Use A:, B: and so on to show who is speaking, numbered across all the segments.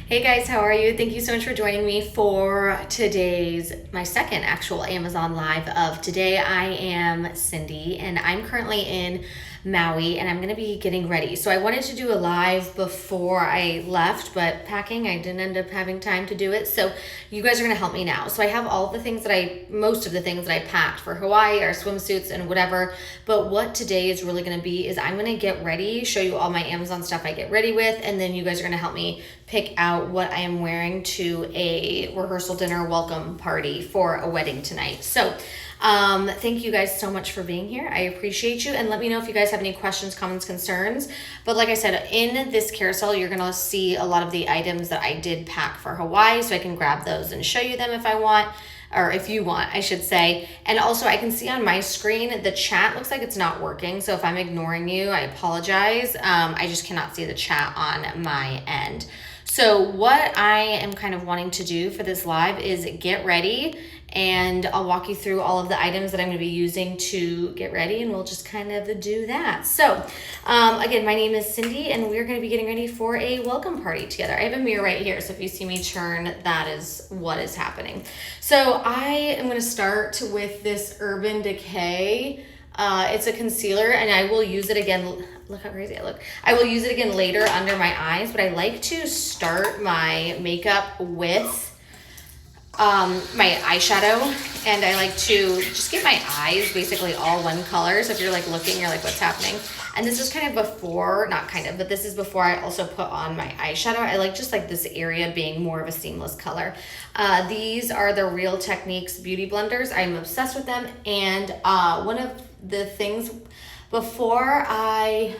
A: Hey guys, how are you? Thank you so much for joining me for my second actual Amazon Live of today. I am Cindy and I'm currently in Maui and I'm going to be getting ready. So I wanted to do a live before I left, but packing, I didn't end up having time to do it. So you guys are going to help me now. So I have all the things most of the things that I packed for Hawaii, our swimsuits and whatever. But what today is really going to be is I'm going to get ready, show you all my Amazon stuff I get ready with, and then you guys are going to help me pick out what I am wearing to a rehearsal dinner welcome party for a wedding tonight. So thank you guys so much for being here. I appreciate you, and let me know if you guys have any questions, comments, concerns. But like I said, in this carousel, you're gonna see a lot of the items that I did pack for Hawaii, so I can grab those and show you them if I want, or if you want, I should say. And also I can see on my screen, the chat looks like it's not working. So if I'm ignoring you, I apologize. I just cannot see the chat on my end. So what I am kind of wanting to do for this live is get ready, and I'll walk you through all of the items that I'm going to be using to get ready, and we'll just kind of do that. So again, my name is Cindy and we're going to be getting ready for a welcome party together. I have a mirror right here, so if you see me turn, that is what is happening. So I am going to start with this Urban Decay. It's a concealer and I will use it again. Look how crazy I look. I will use it again later under my eyes, but I like to start my makeup with my eyeshadow, and I like to just get my eyes basically all one color. So if you're like looking, you're like, what's happening? And this is kind of before, not kind of, but this is before I also put on my eyeshadow. I like just like this area being more of a seamless color. These are the Real Techniques beauty blenders. I'm obsessed with them. And one of the things before I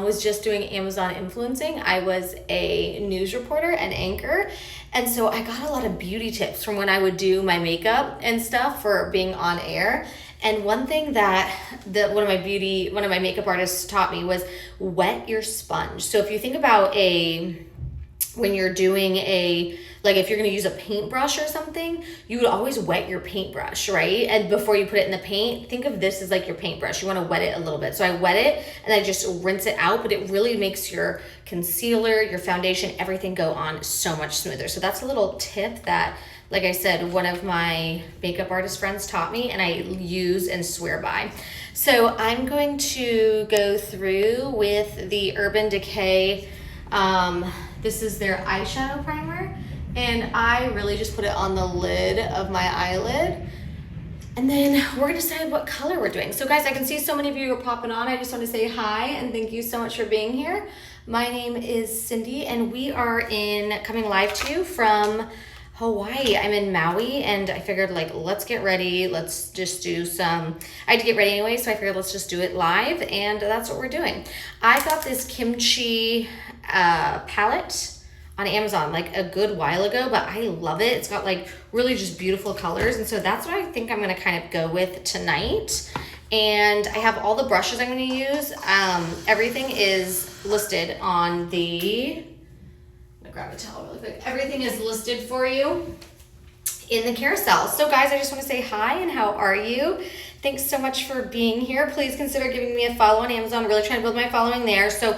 A: was just doing Amazon influencing, I was a news reporter and anchor. And so I got a lot of beauty tips from when I would do my makeup and stuff for being on air. And one thing that one of my makeup artists taught me was wet your sponge. So if you think about when you're doing if you're going to use a paintbrush or something, you would always wet your paintbrush, right? And before you put it in the paint, think of this as like your paintbrush. You want to wet it a little bit. So I wet it and I just rinse it out, but it really makes your concealer, your foundation, everything go on so much smoother. So that's a little tip that, like I said, one of my makeup artist friends taught me and I use and swear by. So I'm going to go through with the Urban Decay. This is their eyeshadow primer. And I really just put it on the lid of my eyelid. And then we're gonna decide what color we're doing. So guys, I can see so many of you are popping on. I just want to say hi and thank you so much for being here. My name is Cindy and we are coming live to you from Hawaii. I'm in Maui and I figured let's get ready. Let's just do I had to get ready anyway, so I figured let's just do it live, and that's what we're doing. I got this kimchi palette on Amazon a good while ago, but I love it. It's got really just beautiful colors, and so that's what I think I'm gonna kind of go with tonight. And I have all the brushes I'm gonna use. Everything is listed on the, I'm gonna grab a towel really quick. Everything is listed for you in the carousel. So guys, I just wanna say hi and how are you? Thanks so much for being here. Please consider giving me a follow on Amazon. I'm really trying to build my following there. So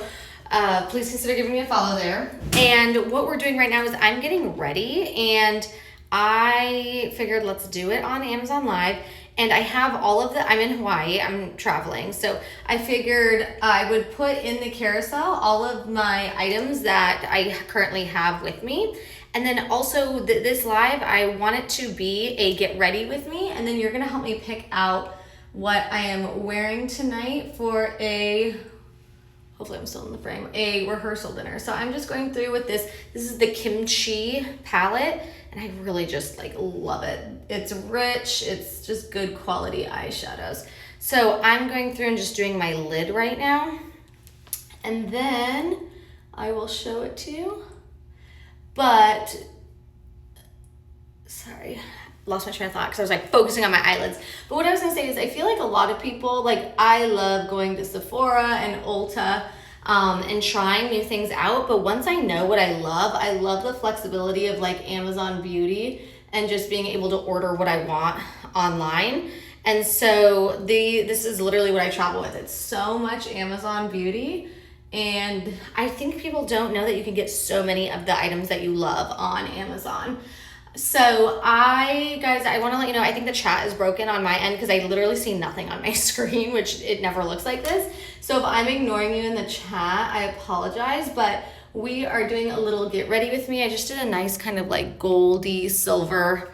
A: please consider giving me a follow there. And what we're doing right now is I'm getting ready, and I figured let's do it on Amazon Live. And I have I'm in Hawaii, I'm traveling. So I figured I would put in the carousel all of my items that I currently have with me. And then also this live, I want it to be a get ready with me. And then you're gonna help me pick out what I am wearing tonight for hopefully I'm still in the frame, a rehearsal dinner. So I'm just going through with this. This is the kimchi palette, and I really just love it. It's rich, it's just good quality eyeshadows. So I'm going through and just doing my lid right now, and then I will show it to you. But, sorry, lost my train of thought because I was focusing on my eyelids. But what I was gonna say is I feel like a lot of people, I love going to Sephora and Ulta and trying new things out. But once I know what I love the flexibility of Amazon Beauty and just being able to order what I want online. And so this is literally what I travel with. It's so much Amazon Beauty And I think people don't know that you can get so many of the items that you love on Amazon. So guys, I want to let you know, I think the chat is broken on my end because I literally see nothing on my screen, which it never looks like this. So if I'm ignoring you in the chat, I apologize, but we are doing a little get ready with me. I just did a nice kind of like goldy silver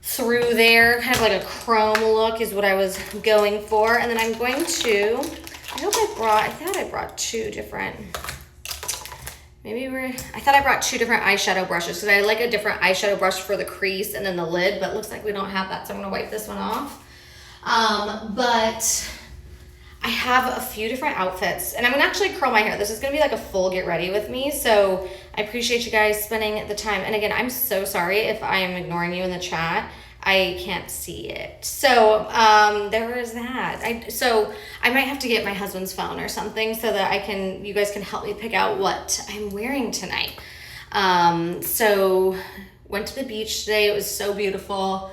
A: through there, kind of like a chrome look is what I was going for. And then I'm going to, I thought I brought two different, I thought I brought two different eyeshadow brushes because I like a different eyeshadow brush for the crease and then the lid, but it looks like we don't have that, so I'm gonna wipe this one off. But I have a few different outfits, and I'm gonna actually curl my hair. This is gonna be like a full get ready with me, so I appreciate you guys spending the time. And again, I'm so sorry if I am ignoring you in the chat. I can't see it. So there is that. So I might have to get my husband's phone or something so that you guys can help me pick out what I'm wearing tonight. So went to the beach today. It was so beautiful.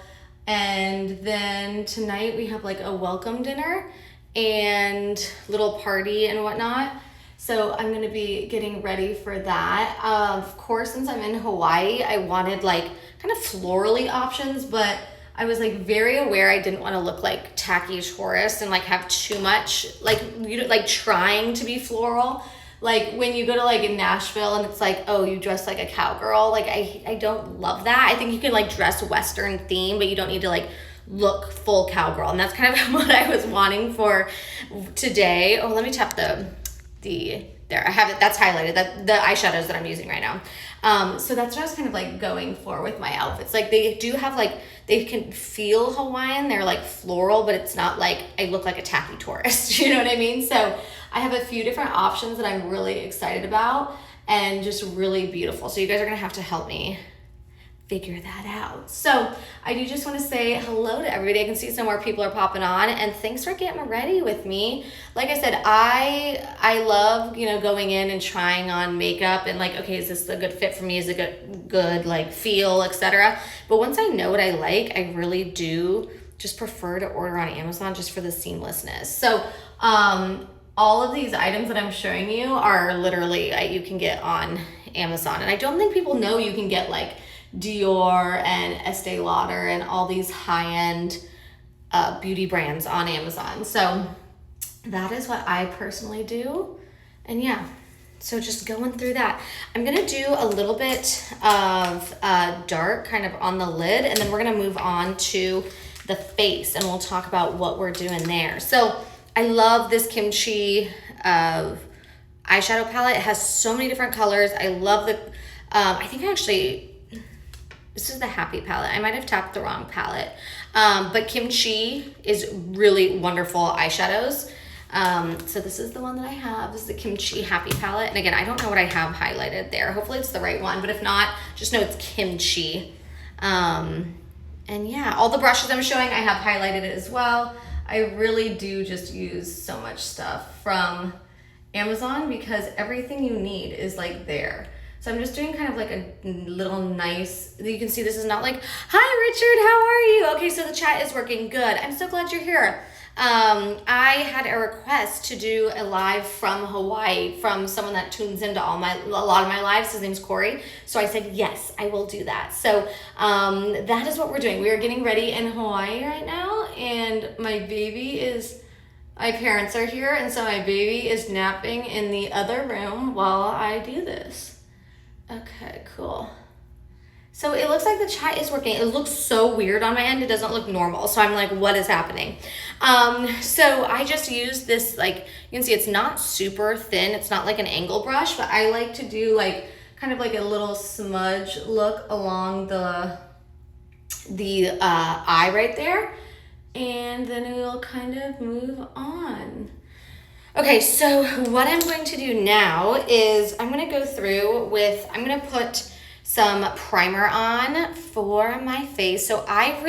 A: And then tonight we have like a welcome dinner and little party and whatnot. So I'm gonna be getting ready for that. Of course, since I'm in Hawaii, I wanted like kind of florally options, but I was like very aware I didn't want to look like tacky tourist and like have too much like trying to be floral. Like when you go to like in Nashville and it's like, oh, you dress like a cowgirl. Like I don't love that. I think you can like dress Western theme, but you don't need to like look full cowgirl. And that's kind of what I was wanting for today. Oh, let me tap there, I have it, that's highlighted, the eyeshadows that I'm using right now. So that's what I was kind of like going for with my outfits. Like they do have like, they can feel Hawaiian, they're like floral, but it's not like I look like a tacky tourist, you know what I mean? So I have a few different options that I'm really excited about and just really beautiful. So you guys are gonna have to help me figure that out. So I do just want to say hello to everybody. I can see some more people are popping on, and thanks for getting ready with me. Like I said, I love, going in and trying on makeup and like, okay, is this a good fit for me? Is it good like feel, etc. But once I know what I like, I really do just prefer to order on Amazon just for the seamlessness. So all of these items that I'm showing you are literally you can get on Amazon, and I don't think people know you can get like Dior and Estee Lauder and all these high-end beauty brands on Amazon. So that is what I personally do. And yeah, so just going through that. I'm gonna do a little bit of dark kind of on the lid, and then we're gonna move on to the face and we'll talk about what we're doing there. So I love this kimchi eyeshadow palette. It has so many different colors. I love the, I think this is the Happy palette. I might have tapped the wrong palette. But kimchi is really wonderful eyeshadows. So this is the one that I have. This is the Kimchi Happy palette. And again, I don't know what I have highlighted there. Hopefully it's the right one, but if not, just know it's kimchi. And yeah, all the brushes I'm showing, I have highlighted it as well. I really do just use so much stuff from Amazon because everything you need is like there. So I'm just doing kind of like a little nice, you can see this is not like, hi Richard, how are you? Okay, so the chat is working good. I'm so glad you're here. I had a request to do a live from Hawaii from someone that tunes into a lot of my lives. His name's Corey. So I said, yes, I will do that. So that is what we're doing. We are getting ready in Hawaii right now, and my parents are here, and so my baby is napping in the other room while I do this. Okay, cool. So it looks like the chat is working. It looks so weird on my end. It doesn't look normal. So I'm like, what is happening? So I just used this, like, you can see it's not super thin. It's not like an angle brush, but I like to do like, kind of like a little smudge look along the eye right there. And then we'll kind of move on. Okay, so what I'm going to do now is I'm going to go through I'm going to put some primer on for my face. So I've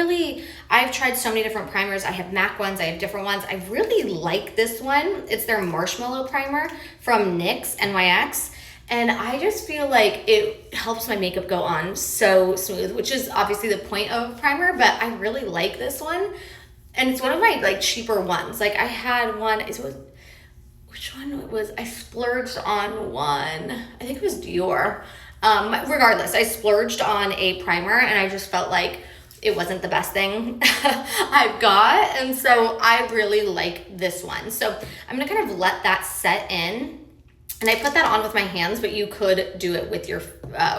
A: tried so many different primers. I have MAC ones, I have different ones. I really like this one. It's their Marshmallow Primer from NYX. And I just feel like it helps my makeup go on so smooth, which is obviously the point of a primer, but I really like this one. And it's one of my like cheaper ones. Like I had one, which one it was, I splurged on one. I think it was Dior. Regardless, I splurged on a primer and I just felt like it wasn't the best thing I've got. And so I really like this one. So I'm gonna kind of let that set in. And I put that on with my hands, but you could do it with your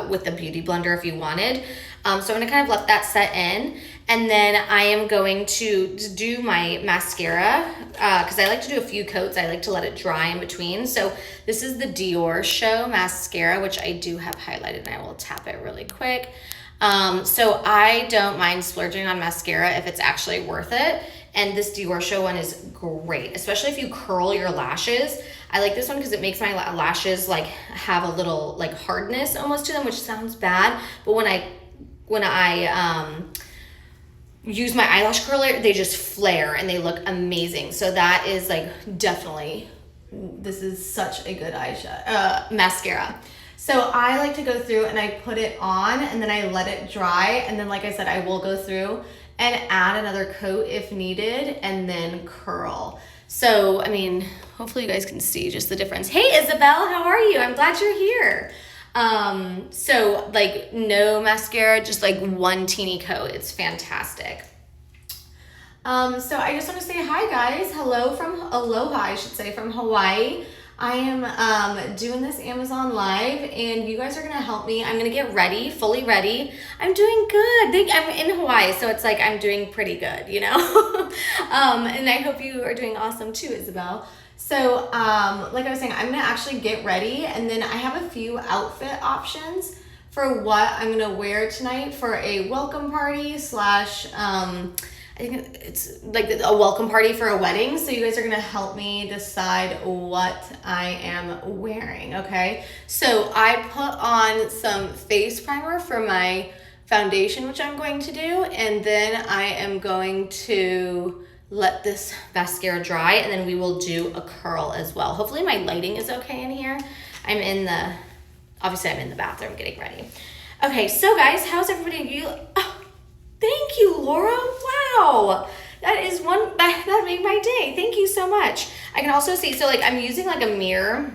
A: with the beauty blender if you wanted. So I'm gonna kind of let that set in. And then I am going to do my mascara because I like to do a few coats. I like to let it dry in between. So this is the Dior Show mascara, which I do have highlighted, and I will tap it really quick. So I don't mind splurging on mascara if it's actually worth it. And this Dior Show one is great, especially if you curl your lashes. I like this one because it makes my lashes like have a little like hardness almost to them, which sounds bad. But when I use my eyelash curler, they just flare and they look amazing. So that is like definitely, this is such a good eyeshadow, mascara. So I like to go through and I put it on and then I let it dry. And then like I said, I will go through and add another coat if needed and then curl. So, I mean, hopefully you guys can see just the difference. Hey, Isabel, how are you? I'm glad you're here. So like no mascara, just like one teeny coat. It's fantastic. So I just want to say hi guys. Aloha, I should say, from Hawaii. I am doing this Amazon Live and you guys are going to help me. I'm going to get ready, fully ready. I'm doing good. I'm in Hawaii, so it's like I'm doing pretty good, you know? And I hope you are doing awesome too, Isabel. So like I was saying, I'm going to actually get ready and then I have a few outfit options for what I'm going to wear tonight for a welcome party slash I think it's like a welcome party for a wedding. So you guys are gonna help me decide what I am wearing, okay? So I put on some face primer for my foundation, which I'm going to do, and then I am going to let this mascara dry, and then we will do a curl as well. Hopefully my lighting is okay in here. Obviously I'm in the bathroom getting ready. Okay, so guys, how's everybody? Thank you, Laura. Wow. That made my day. Thank you so much. I can also see, so like I'm using like a mirror,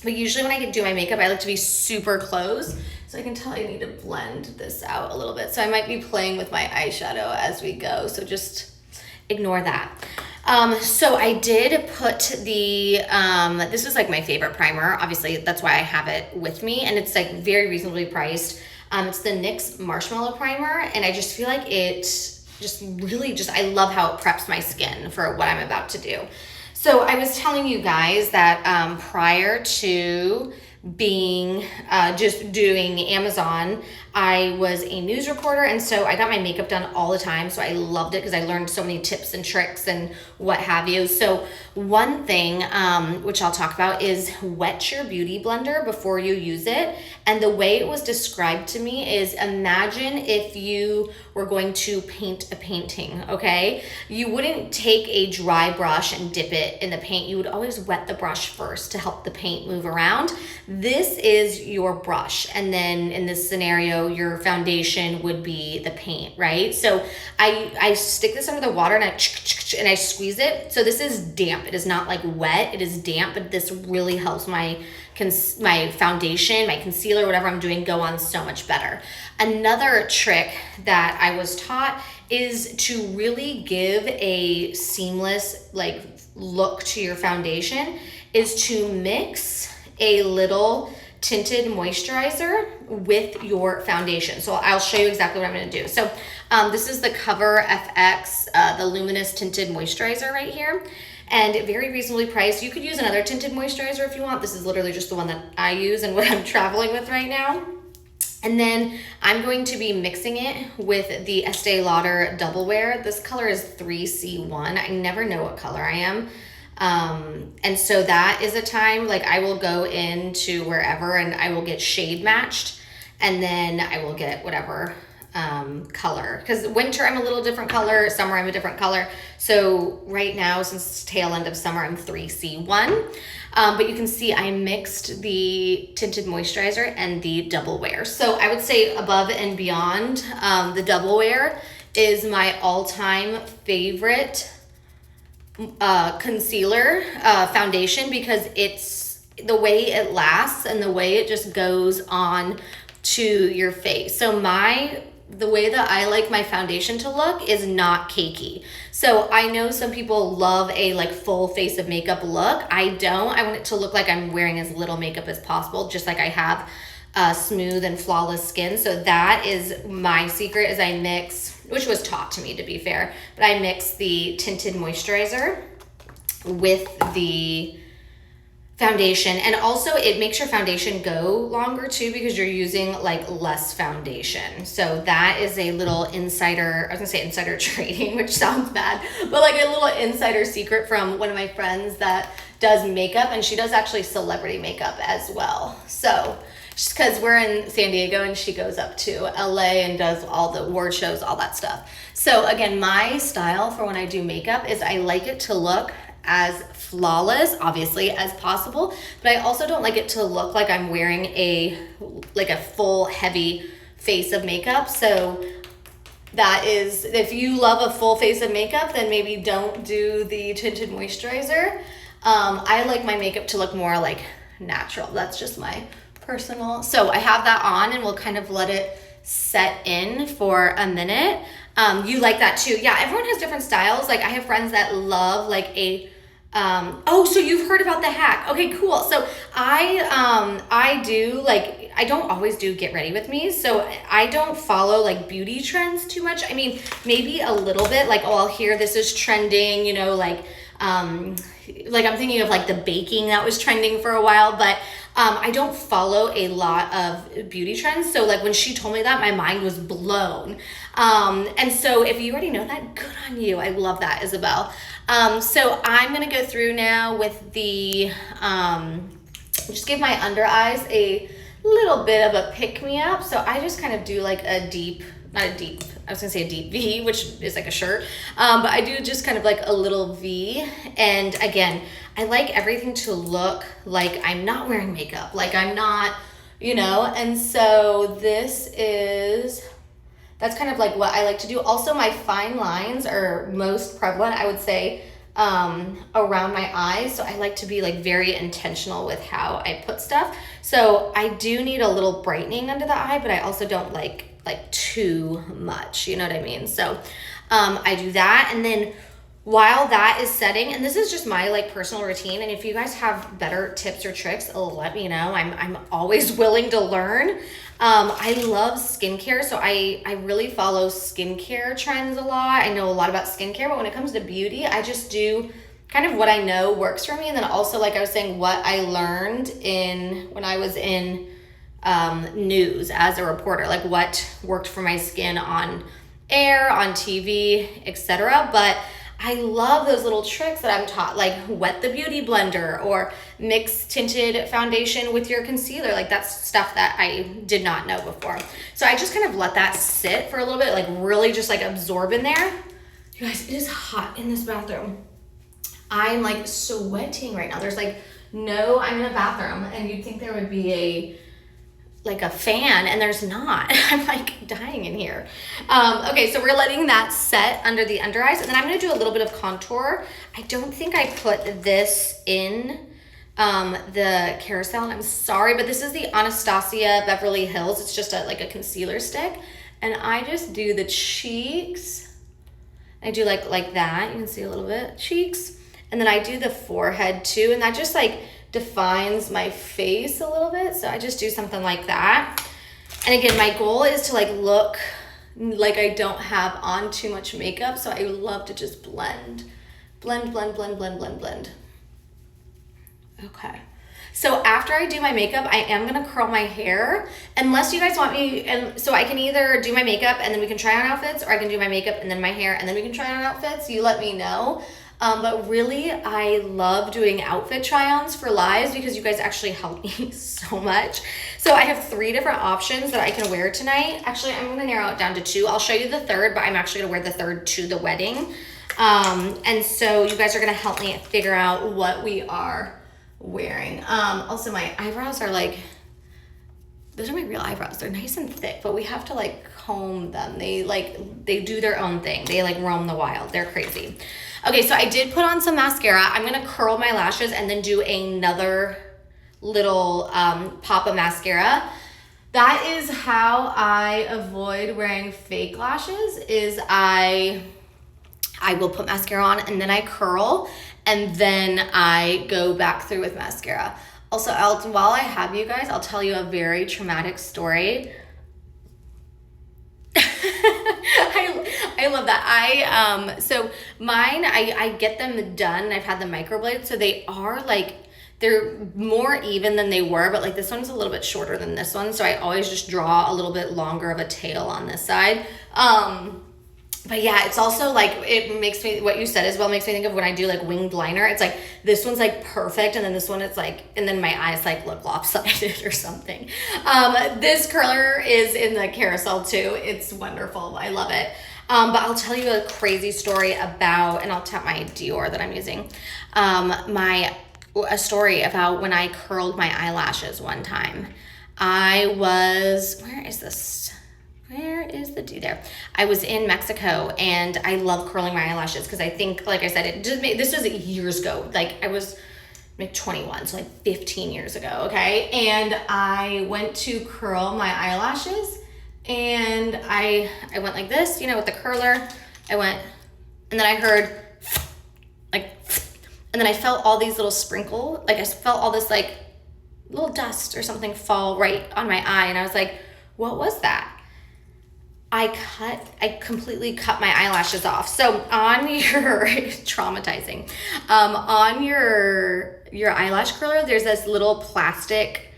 A: but usually when I do my makeup, I like to be super close. So I can tell I need to blend this out a little bit. So I might be playing with my eyeshadow as we go. So just ignore that. So I did put this was like my favorite primer. Obviously that's why I have it with me and it's like very reasonably priced. It's the NYX Marshmallow Primer, and I just feel like it I love how it preps my skin for what I'm about to do. So I was telling you guys that prior to being just doing Amazon, I was a news reporter, and so I got my makeup done all the time. So I loved it because I learned so many tips and tricks and what have you. So one thing, which I'll talk about, is wet your beauty blender before you use it. And the way it was described to me is, imagine if you were going to paint a painting, okay? You wouldn't take a dry brush and dip it in the paint. You would always wet the brush first to help the paint move around. This is your brush. And then in this scenario, your foundation would be the paint, right? So I stick this under the water and I squeeze it. So this is damp. It is not like wet. It is damp, but this really helps my foundation, my concealer, whatever I'm doing, go on so much better. Another trick that I was taught is to really give a seamless like look to your foundation is to mix a little tinted moisturizer with your foundation. So I'll show you exactly what I'm gonna do. So this is the Cover FX, the Luminous Tinted Moisturizer right here. And very reasonably priced. You could use another tinted moisturizer if you want. This is literally just the one that I use and what I'm traveling with right now. And then I'm going to be mixing it with the Estee Lauder Double Wear. This color is 3C1. I never know what color I am. And so that is a time, like I will go into wherever and I will get shade matched. And then I will get whatever color, because winter I'm a little different color, summer I'm a different color. So right now, since tail end of summer, I'm 3C1. But you can see I mixed the tinted moisturizer and the Double Wear. So I would say above and beyond, the Double Wear is my all-time favorite concealer foundation because it's the way it lasts and the way it just goes on to your face. So the way that I like my foundation to look is not cakey. So I know some people love a like full face of makeup look. I don't. I want it to look like I'm wearing as little makeup as possible, just like I have smooth and flawless skin. So that is my secret, is I mix, which was taught to me to be fair, but I mix the tinted moisturizer with the foundation. And also it makes your foundation go longer too because you're using like less foundation. So that is a little insider, I was gonna say insider trading, which sounds bad, but like a little insider secret from one of my friends that does makeup, and she does actually celebrity makeup as well. So just because we're in San Diego and she goes up to LA and does all the award shows, all that stuff. So again, my style for when I do makeup is I like it to look as flawless, obviously, as possible, but I also don't like it to look like I'm wearing a full heavy face of makeup. So that is, if you love a full face of makeup, then maybe don't do the tinted moisturizer. I like my makeup to look more like natural. That's just my personal. So I have that on and we'll kind of let it set in for a minute. You like that too. Yeah, everyone has different styles. Like I have friends that love like a oh, so you've heard about the hack. Okay, cool. So I do like, I don't always do get ready with me. So I don't follow like beauty trends too much. I mean, maybe a little bit like, oh, I'll hear this is trending, you know, like I'm thinking of like the baking that was trending for a while, but I don't follow a lot of beauty trends. So like when she told me that, my mind was blown. And so if you already know that, good on you. I love that, Isabel. So I'm going to go through now with the, just give my under eyes a little bit of a pick me up. So I just kind of do like a deep, not a deep, I was gonna say a deep V, which is like a shirt. But I do just kind of like a little V. And again, I like everything to look like I'm not wearing makeup, like I'm not, you know, and so that's kind of like what I like to do. Also, my fine lines are most prevalent, I would say, around my eyes. So I like to be like very intentional with how I put stuff. So I do need a little brightening under the eye, but I also don't like too much, you know what I mean? So I do that, and then while that is setting, and this is just my like personal routine, and if you guys have better tips or tricks, let me know. I'm always willing to learn. I love skincare, so I really follow skincare trends a lot. I know a lot about skincare, but when it comes to beauty, I just do kind of what I know works for me, and then also, like I was saying, what I learned when I was in news as a reporter, like what worked for my skin on air, on TV, etc. But I love those little tricks that I'm taught, like wet the beauty blender or mix tinted foundation with your concealer. Like that's stuff that I did not know before. So I just kind of let that sit for a little bit, like really just like absorb in there. You guys, it is hot in this bathroom. I'm like sweating right now. There's like I'm in a bathroom, and you'd think there would be a fan, and there's not. I'm like dying in here. Okay, so we're letting that set under the under eyes, and then I'm gonna do a little bit of contour. I don't think I put this in the carousel, and I'm sorry, but this is the Anastasia Beverly Hills. It's just like a concealer stick, and I just do the cheeks. I do like that. You can see a little bit cheeks, and then I do the forehead too, and that just like defines my face a little bit. So I just do something like that. And again, my goal is to like look like I don't have on too much makeup. So I love to just blend. Okay. So after I do my makeup, I am gonna curl my hair, unless you guys want me, and so I can either do my makeup and then we can try on outfits, or I can do my makeup and then my hair and then we can try on outfits. You let me know. But really, I love doing outfit try-ons for lives because you guys actually help me so much. So I have 3 different options that I can wear tonight. Actually, I'm gonna narrow it down to 2. I'll show you the third, but I'm actually gonna wear the third to the wedding. And so you guys are gonna help me figure out what we are wearing. Also, my eyebrows are like those are my real eyebrows. They're nice and thick, but we have to like comb them. They do their own thing. They like roam the wild. They're crazy. Okay, so I did put on some mascara. I'm gonna curl my lashes and then do another little pop of mascara. That is how I avoid wearing fake lashes, is I will put mascara on and then I curl and then I go back through with mascara. Also, while I have you guys, I'll tell you a very traumatic story. I love that. So mine, I get them done. I've had the microblade, so they are like, they're more even than they were, but like this one's a little bit shorter than this one. So I always just draw a little bit longer of a tail on this side. But yeah, it's also like, it makes me, what you said as well makes me think of when I do like winged liner. It's like, this one's like perfect, and then this one it's like, and then my eyes like look lopsided or something. This curler is in the carousel too. It's wonderful. I love it. But I'll tell you a crazy story about, and I'll tap my Dior that I'm using, a story about when I curled my eyelashes one time. Where is the there? I was in Mexico, and I love curling my eyelashes because I think, like I said, this was years ago. Like I was like 21, so like 15 years ago, okay? And I went to curl my eyelashes, and I went like this, with the curler. I went, and then I heard like, and then I felt all these little sprinkle, like I felt all this like little dust or something fall right on my eye, and I was like, what was that? I completely cut my eyelashes off. So on your, traumatizing, on your eyelash curler, there's this little plastic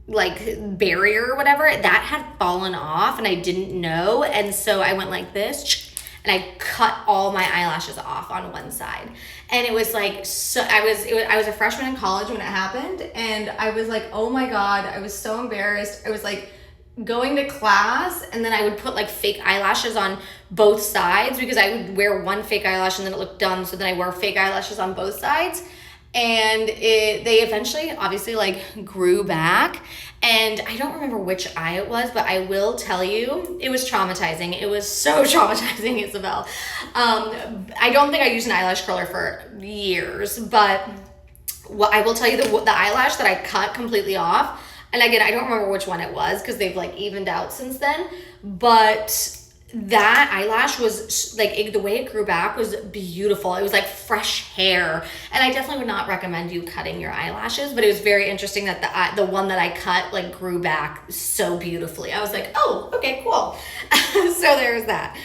A: like barrier or whatever that had fallen off, and I didn't know. And so I went like this, and I cut all my eyelashes off on one side. And it was like, I was a freshman in college when it happened, and I was like, oh my God, I was so embarrassed. I was like going to class, and then I would put like fake eyelashes on both sides because I would wear one fake eyelash and then it looked dumb, so then I wore fake eyelashes on both sides. And they eventually obviously like grew back, and I don't remember which eye it was, but I will tell you it was traumatizing. It was so traumatizing, Isabel. I don't think I used an eyelash curler for years, but I will tell you the eyelash that I cut completely off, and again, I don't remember which one it was because they've like evened out since then, but that eyelash was like, the way it grew back was beautiful. It was like fresh hair, and I definitely would not recommend you cutting your eyelashes, but it was very interesting that the one that I cut like grew back so beautifully. I was like, oh, okay, cool. So there's that.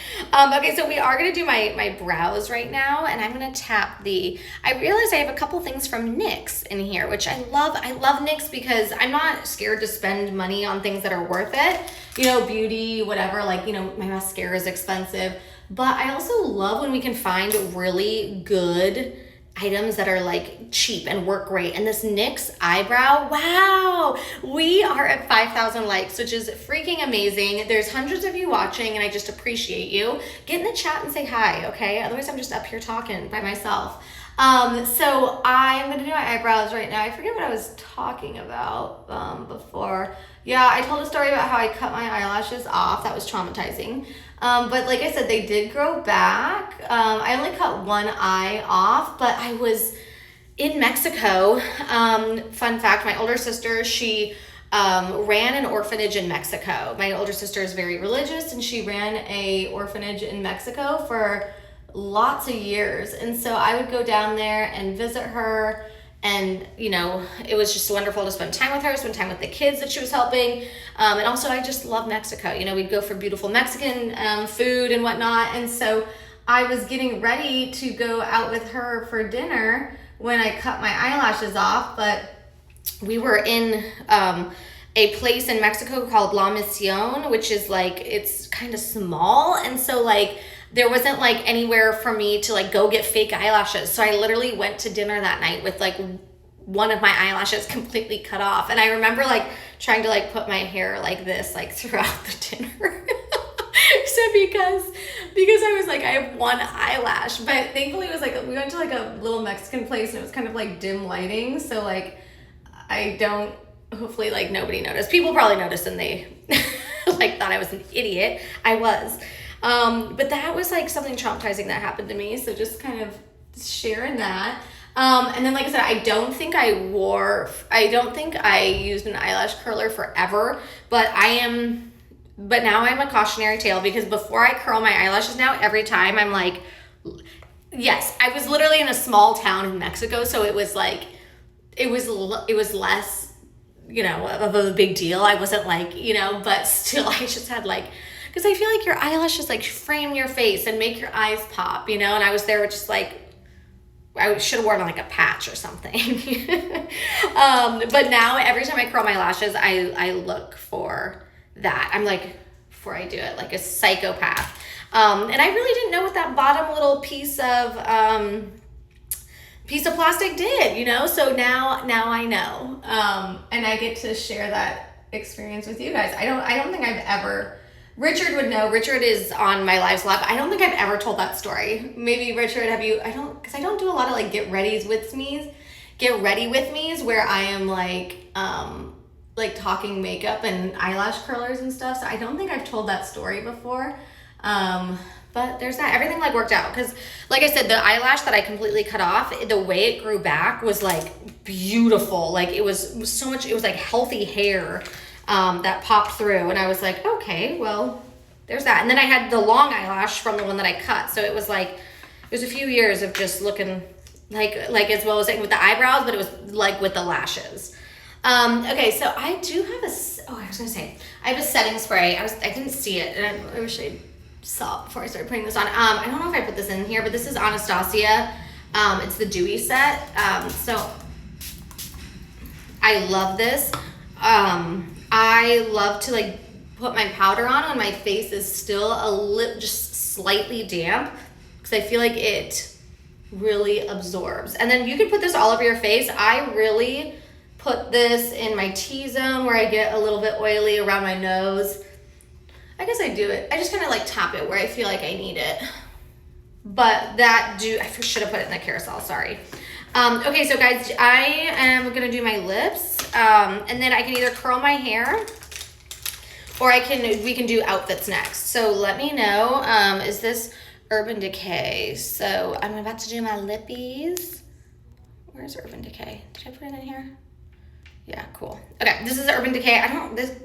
A: Okay, so we are gonna do my brows right now, and I'm gonna tap I realize I have a couple things from NYX in here, which I love. I love NYX because I'm not scared to spend money on things that are worth it. Beauty, whatever, like, my mascara is expensive, but I also love when we can find really good items that are like cheap and work great. And this NYX eyebrow, wow, we are at 5,000 likes, which is freaking amazing. There's hundreds of you watching, and I just appreciate you. Get in the chat and say hi, okay? Otherwise I'm just up here talking by myself. So I'm gonna do my eyebrows right now. I forget what I was talking about before. Yeah, I told a story about how I cut my eyelashes off. That was traumatizing. But like I said, they did grow back. I only cut one eye off, but I was in Mexico. Fun fact, my older sister, she ran an orphanage in Mexico. My older sister is very religious, and she ran a orphanage in Mexico for lots of years. And so I would go down there and visit her, and it was just wonderful to spend time with her, spend time with the kids that she was helping, and also I just love Mexico. We'd go for beautiful Mexican food and whatnot, and so I was getting ready to go out with her for dinner when I cut my eyelashes off. But we were in a place in Mexico called La Misión, which is like, it's kind of small, and so like there wasn't like anywhere for me to like go get fake eyelashes. So I literally went to dinner that night with like one of my eyelashes completely cut off. And I remember like trying to like put my hair like this, like throughout the dinner. So because I was like, I have one eyelash, but thankfully it was like, we went to like a little Mexican place, and it was kind of like dim lighting. So like, I don't hopefully like nobody noticed. People probably noticed and they like thought I was an idiot. I was. But that was like something traumatizing that happened to me. So just kind of sharing that. And then like I said, I don't think I used an eyelash curler forever, but now I'm a cautionary tale because before I curl my eyelashes now, every time I'm like, yes, I was literally in a small town in Mexico. So it was like, it was less, of a big deal. I wasn't like, but still I just had like, because I feel like your eyelashes like frame your face and make your eyes pop, and I was there with just like, I should have worn like a patch or something. But now every time I curl my lashes, I look for that. I'm like, before I do it, like a psychopath. And I really didn't know what that bottom little piece of plastic did, so now I know. And I get to share that experience with you guys. I don't think I've ever, Richard would know. Richard is on my lives a lot. I don't think I've ever told that story. Maybe Richard, have you? Because I don't do a lot of like get ready with me's where I am like talking makeup and eyelash curlers and stuff. So I don't think I've told that story before. But there's that. Everything like worked out because, like I said, the eyelash that I completely cut off, the way it grew back was like beautiful. Like it was so much. It was like healthy hair. That popped through, and I was like, okay, well, there's that. And then I had the long eyelash from the one that I cut, so it was a few years of just looking like as well as like with the eyebrows, but it was like with the lashes. Okay, so I do have I have a setting spray. I didn't see it, and I wish I saw it before I started putting this on. I don't know if I put this in here, but this is Anastasia. It's the Dewy set. So I love this. I love to like put my powder on when my face is still just slightly damp because I feel like it really absorbs. And then you can put this all over your face. I really put this in my T-zone where I get a little bit oily around my nose. I guess I do it. I just kind of like tap it where I feel like I need it. But I should have put it in the carousel, sorry. Okay, so guys, I am gonna do my lips, and then I can either curl my hair, or we can do outfits next. So let me know, is this Urban Decay? So I'm about to do my lippies. Where's Urban Decay? Did I put it in here? Yeah, cool. Okay, this is Urban Decay.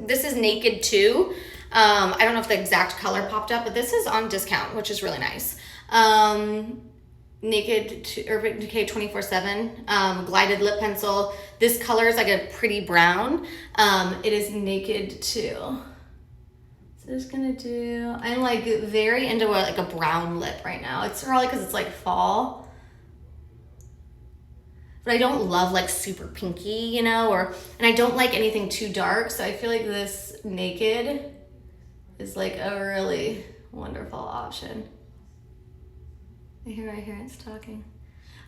A: This is Naked 2. I don't know if the exact color popped up, but this is on discount, which is really nice. Naked to Urban Decay 24/7 glided lip pencil. This color is like a pretty brown. It is Naked 2. So just gonna do, I'm like very into like a brown lip right now. It's probably because it's like fall. But I don't love like super pinky, and I don't like anything too dark. So I feel like this Naked is like a really wonderful option. I hear it's talking.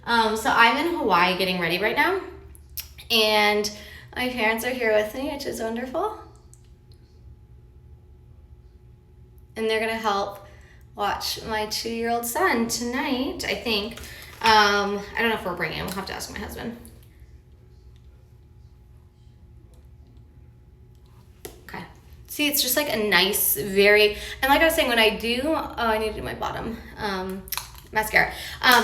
A: So I'm in Hawaii getting ready right now, and my parents are here with me, which is wonderful. And they're gonna help watch my 2-year-old son tonight, I think. I don't know if we're bringing him. We'll have to ask my husband. Okay. See, it's just like a nice, and like I was saying, when I do, I need to do my bottom mascara.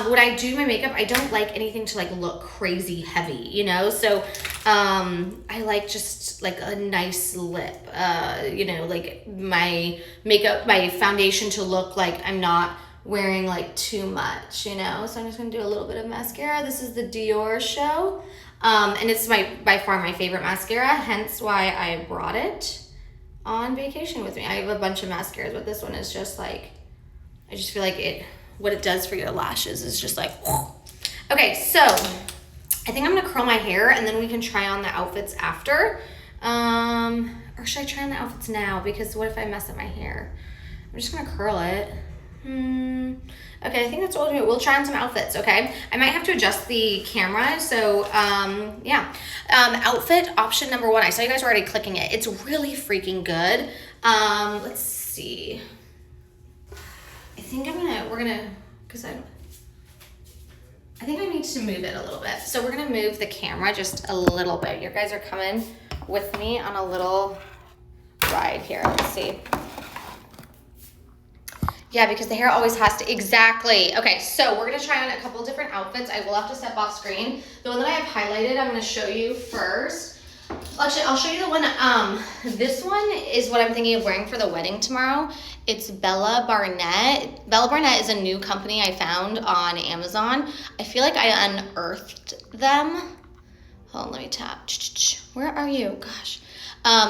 A: When I do my makeup, I don't like anything to like look crazy heavy, so I like just like a nice lip, like my makeup, my foundation to look like I'm not wearing like too much, so I'm just gonna do a little bit of mascara. This is the Dior Show, and it's by far my favorite mascara, hence why I brought it on vacation with me. I have a bunch of mascaras, but this one is just like, I just feel like what it does for your lashes is just like, okay, so I think I'm gonna curl my hair and then we can try on the outfits after. Or should I try on the outfits now? Because what if I mess up my hair? I'm just gonna curl it. Okay, I think that's what we'll do. We'll try on some outfits, okay? I might have to adjust the camera, so yeah. Outfit option number 1. I saw you guys were already clicking it. It's really freaking good. Let's see. I think I think I need to move it a little bit. So we're gonna move the camera just a little bit. You guys are coming with me on a little ride here. Let's see. Yeah, because the hair always has to, exactly. Okay, so we're gonna try on a couple different outfits. I will have to step off screen. The one that I have highlighted, I'm gonna show you first. Actually, I'll show you the one, this one is what I'm thinking of wearing for the wedding tomorrow. It's Bella Barnett. Bella Barnett is a new company I found on Amazon. I feel like I unearthed them. Hold on, let me tap. Where are you? Gosh.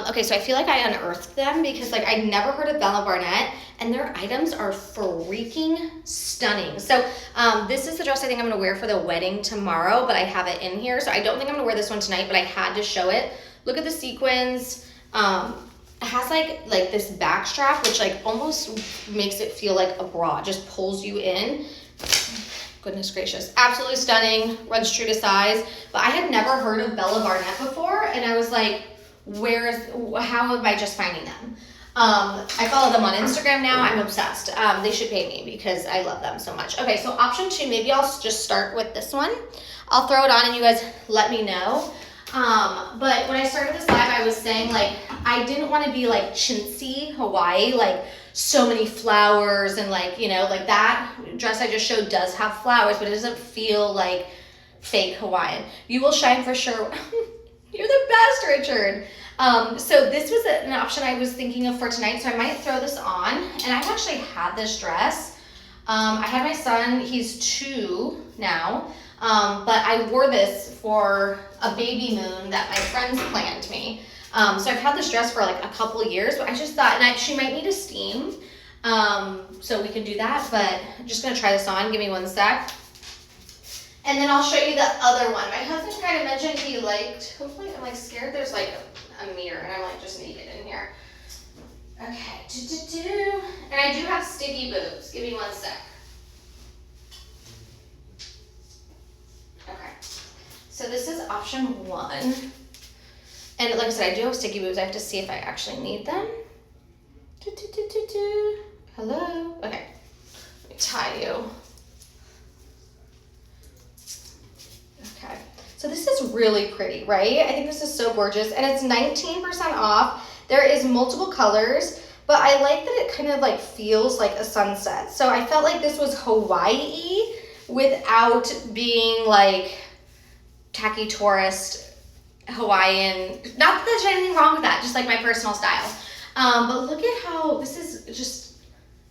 A: Okay, so I feel like I unearthed them because like I'd never heard of Bella Barnett, and their items are freaking stunning. So this is the dress I think I'm gonna wear for the wedding tomorrow, but I have it in here. So I don't think I'm gonna wear this one tonight, but I had to show it. Look at the sequins. It has like this back strap, which like almost makes it feel like a bra, just pulls you in. Goodness gracious, absolutely stunning, runs true to size. But I had never heard of Bella Barnett before, and I was like, how am I just finding them? I follow them on Instagram now. I'm obsessed. They should pay me because I love them so much. Okay, so option 2, maybe I'll just start with this one. I'll throw it on and you guys let me know. But when I started this live, I was saying like, I didn't want to be like chintzy Hawaii, like so many flowers and like, you know, like that dress I just showed does have flowers, but it doesn't feel like fake Hawaiian. You will shine for sure. You're the best, Richard. So this was an option I was thinking of for tonight, so I might throw this on. And I've actually had this dress. I had my son, he's 2 now, but I wore this for a baby moon that my friends planned me. So I've had this dress for like a couple years, but I just thought, and she might need a steam, so we can do that, but I'm just gonna try this on. Give me one sec. And then I'll show you the other one. My husband kind of mentioned he liked, hopefully I'm like scared there's like a mirror and I'm like just naked in here. Okay, and I do have sticky boobs. Give me one sec. Okay, so this is option 1. And like I said, I do have sticky boobs. I have to see if I actually need them. Hello? Okay, let me tie you. Okay, so this is really pretty, right? I think this is so gorgeous, and it's 19% off. There is multiple colors, but I like that it kind of like feels like a sunset. So I felt like this was Hawaii without being like tacky tourist Hawaiian. Not that there's anything wrong with that, just like my personal style. But look at how this is just,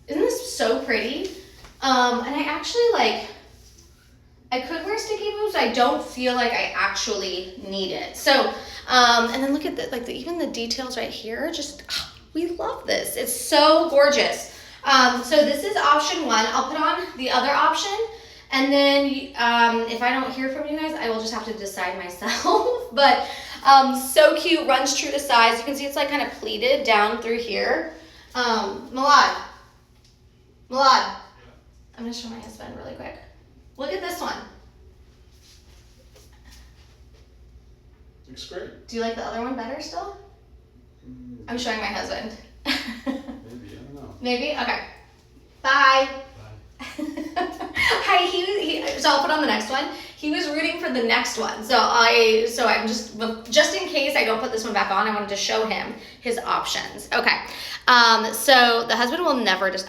A: isn't this so pretty? And I actually like, I could wear sticky boobs. I don't feel like I actually need it. So, and then look at the, even the details right here. Just, we love this. It's so gorgeous. So this is option 1. I'll put on the other option. And then if I don't hear from you guys, I will just have to decide myself. But so cute, runs true to size. You can see it's like kind of pleated down through here. Milad. I'm gonna show my husband really quick. Look at this one.
B: Looks great.
A: Do you like the other one better still? I'm showing my husband.
B: Maybe, I don't know.
A: Maybe? Okay. Bye. Hi, so I'll put on the next one. He was rooting for the next one. So I'm just in case I don't put this one back on, I wanted to show him his options. Okay. So the husband will never just,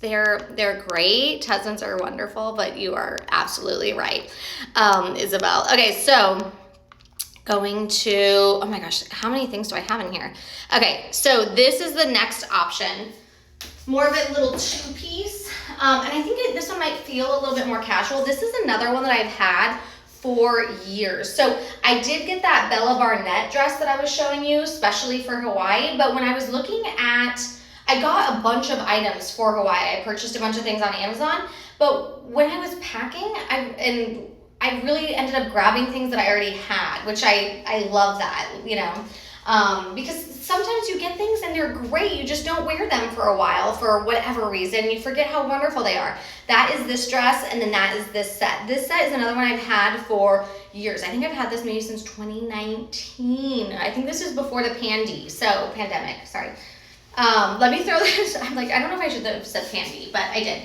A: they're great. Husbands are wonderful, but you are absolutely right, Isabel. Okay, so going to, oh my gosh, how many things do I have in here? Okay, so this is the next option. More of a little 2-piece. And I think this one might feel a little bit more casual. This is another one that I've had for years. So I did get that Bella Barnett dress that I was showing you, especially for Hawaii. But when I was looking at, I got a bunch of items for Hawaii. I purchased a bunch of things on Amazon. But when I was packing, I really ended up grabbing things that I already had, which I love that, you know, because sometimes you get things and they're great, you just don't wear them for a while for whatever reason, you forget how wonderful they are. That is this dress, and then that is this set. This set is another one I've had for years. I think I've had this maybe since 2019. I think this is before the pandemic, sorry. Let me throw this, I'm like, I don't know if I should have said pandy, but I did.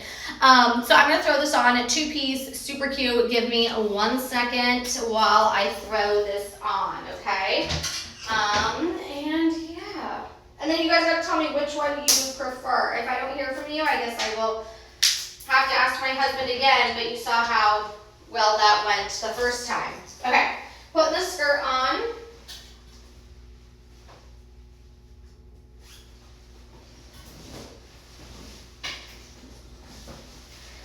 A: So I'm gonna throw this on, a 2-piece, super cute. Give me 1 second while I throw this on, okay? And yeah. And then you guys gotta tell me which one you prefer. If I don't hear from you, I guess I will have to ask my husband again, but you saw how well that went the first time. Okay, putting the skirt on.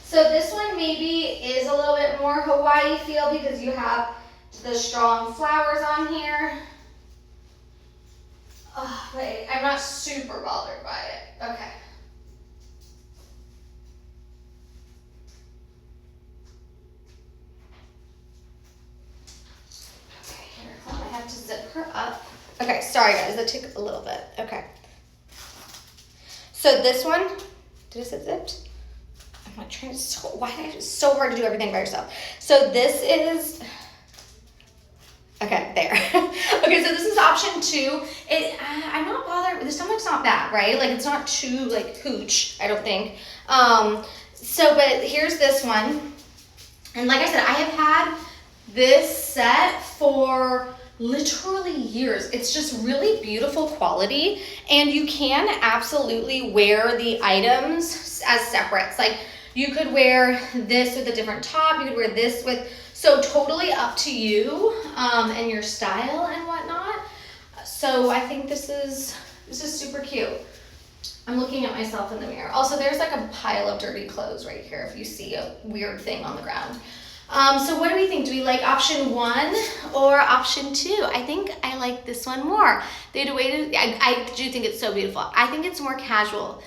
A: So this one maybe is a little bit more Hawaii feel because you have the strong flowers on here. Oh, but I'm not super bothered by it. Okay. Okay, here, hold on, I have to zip her up. Okay, sorry guys, that took a little bit. Okay. So this one, is it zipped? I'm not trying to, why is it so hard to do everything by yourself? So this is, okay, there. Okay, so this is option 2. I'm not bothered, the stomach's not bad, right? Like it's not too like hooch, I don't think. But here's this one. And like I said, I have had this set for literally years. It's just really beautiful quality, and you can absolutely wear the items as separates. Like you could wear this with a different top, you could wear this with, so totally up to you and your style and whatnot. So I think this is super cute. I'm looking at myself in the mirror. Also, there's like a pile of dirty clothes right here if you see a weird thing on the ground. So what do we think? Do we like option 1 or option 2? I think I like this one more. I do think it's so beautiful. I think it's more casual.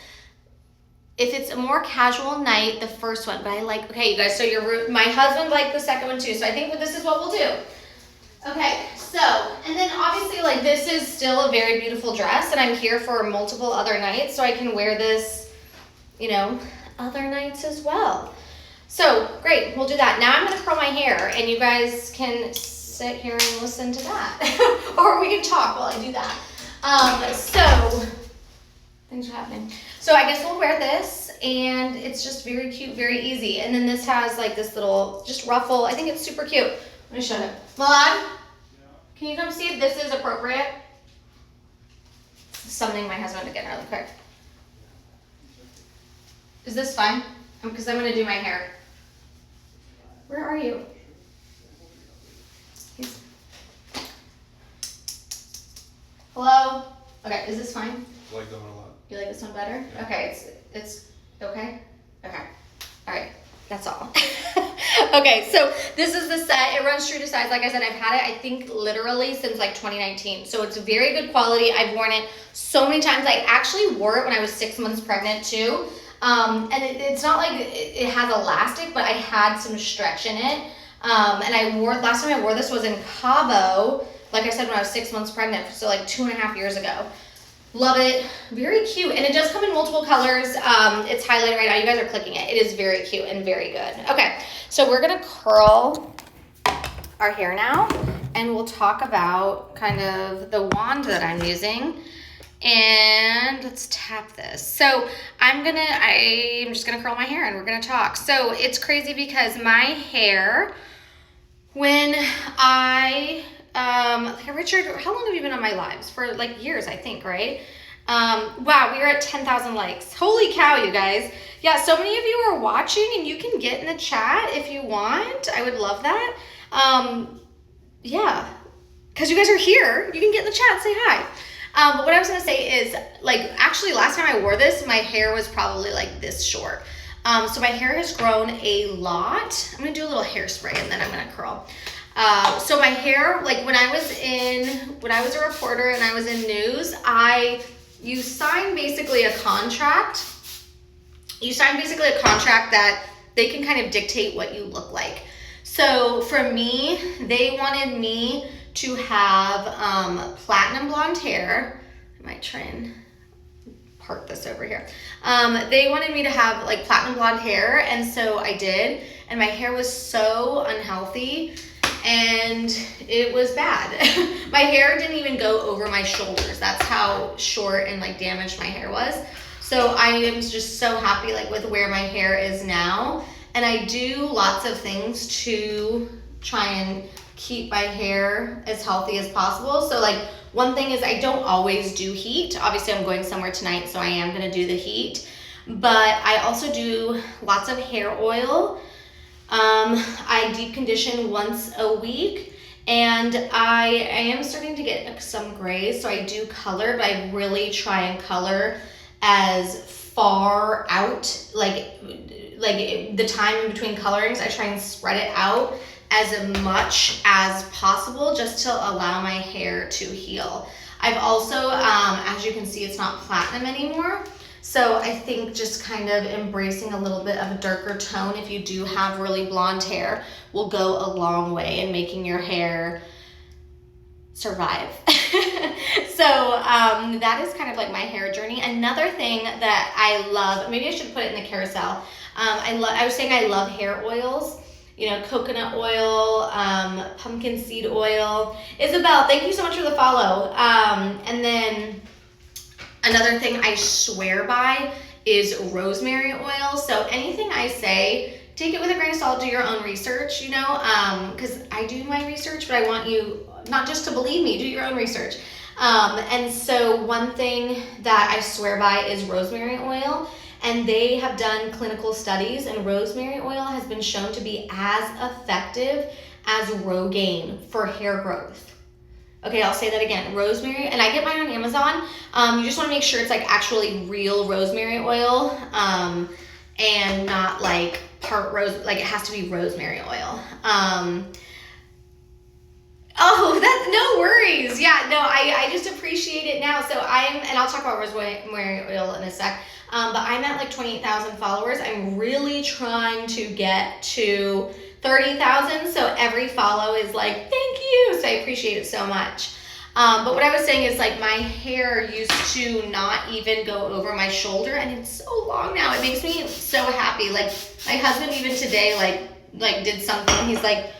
A: If it's a more casual night, the first one, but I like, okay, you guys, so my husband liked the second one too, so I think this is what we'll do. Okay, so, and then obviously like this is still a very beautiful dress, and I'm here for multiple other nights, so I can wear this, other nights as well. So, great, we'll do that. Now I'm gonna curl my hair, and you guys can sit here and listen to that. Or we can talk while I do that. So, things are happening. So I guess we'll wear this, and it's just very cute, very easy. And then this has like this little, just ruffle. I think it's super cute. Let me show you. Milan, can you come see if this is appropriate? This is something my husband to get really quick. Is this fine? Because I'm gonna do my hair. Where are you? Hello? Okay, is this fine?
B: I like that one a lot.
A: You like this one better?
B: Yeah.
A: Okay, it's okay? Okay. All right, that's all. Okay, so this is the set. It runs true to size. Like I said, I've had it, I think, literally since like 2019. So it's very good quality. I've worn it so many times. I actually wore it when I was 6 months pregnant too. And it's not like it has elastic, but I had some stretch in it. And last time I wore this was in Cabo, like I said, when I was 6 months pregnant, so like 2.5 years ago. Love it, very cute. And it does come in multiple colors. It's highlighted right now, you guys are clicking it. It is very cute and very good. Okay, so we're gonna curl our hair now, and we'll talk about kind of the wand that I'm using. And let's tap this. So I'm just gonna curl my hair and we're gonna talk. So it's crazy because my hair, when Richard, how long have you been on my lives? For like years, I think, right? Wow, we are at 10,000 likes. Holy cow, you guys. Yeah, so many of you are watching, and you can get in the chat if you want. I would love that. Yeah, because you guys are here. You can get in the chat and say hi. But what I was gonna say is, like, actually last time I wore this, my hair was probably like this short. So my hair has grown a lot. I'm gonna do a little hairspray and then I'm gonna curl. So my hair, like when I was a reporter and I was in news, you sign basically a contract. You sign basically a contract that they can kind of dictate what you look like. So for me, they wanted me to have platinum blonde hair. I might try and part this over here. They wanted me to have like platinum blonde hair, and so I did, and my hair was so unhealthy and it was bad. My hair didn't even go over my shoulders. That's how short and like damaged my hair was. So I am just so happy like with where my hair is now, and I do lots of things to try and keep my hair as healthy as possible. So like one thing is I don't always do heat. Obviously I'm going somewhere tonight, so I am gonna do the heat. But I also do lots of hair oil. I deep condition once a week, and I am starting to get some grays, so I do color, but I really try and color as far out, like the time in between colorings, I try and spread it out as much as possible just to allow my hair to heal. I've also, as you can see, it's not platinum anymore. So I think just kind of embracing a little bit of a darker tone if you do have really blonde hair will go a long way in making your hair survive. So that is kind of like my hair journey. Another thing that I love, maybe I should put it in the carousel. I was saying I love hair oils, you know, coconut oil, pumpkin seed oil. Isabel, thank you so much for the follow. And then another thing I swear by is rosemary oil. So anything I say, take it with a grain of salt, do your own research, you know, because I do my research, but I want you not just to believe me, do your own research. And so one thing that I swear by is rosemary oil, and they have done clinical studies, and rosemary oil has been shown to be as effective as Rogaine for hair growth. Okay, I'll say that again. Rosemary, and I get mine on Amazon. You just want to make sure it's like actually real rosemary oil, and not like part rose, like it has to be rosemary oil. Oh, that's no worries. Yeah, no, I just appreciate it now. So and I'll talk about rosemary oil in a sec. But I'm at like 28,000 followers. I'm really trying to get to 30,000. So every follow is like, thank you. So I appreciate it so much. But what I was saying is like my hair used to not even go over my shoulder, and it's so long now. It makes me so happy. Like my husband even today like did something. He's like,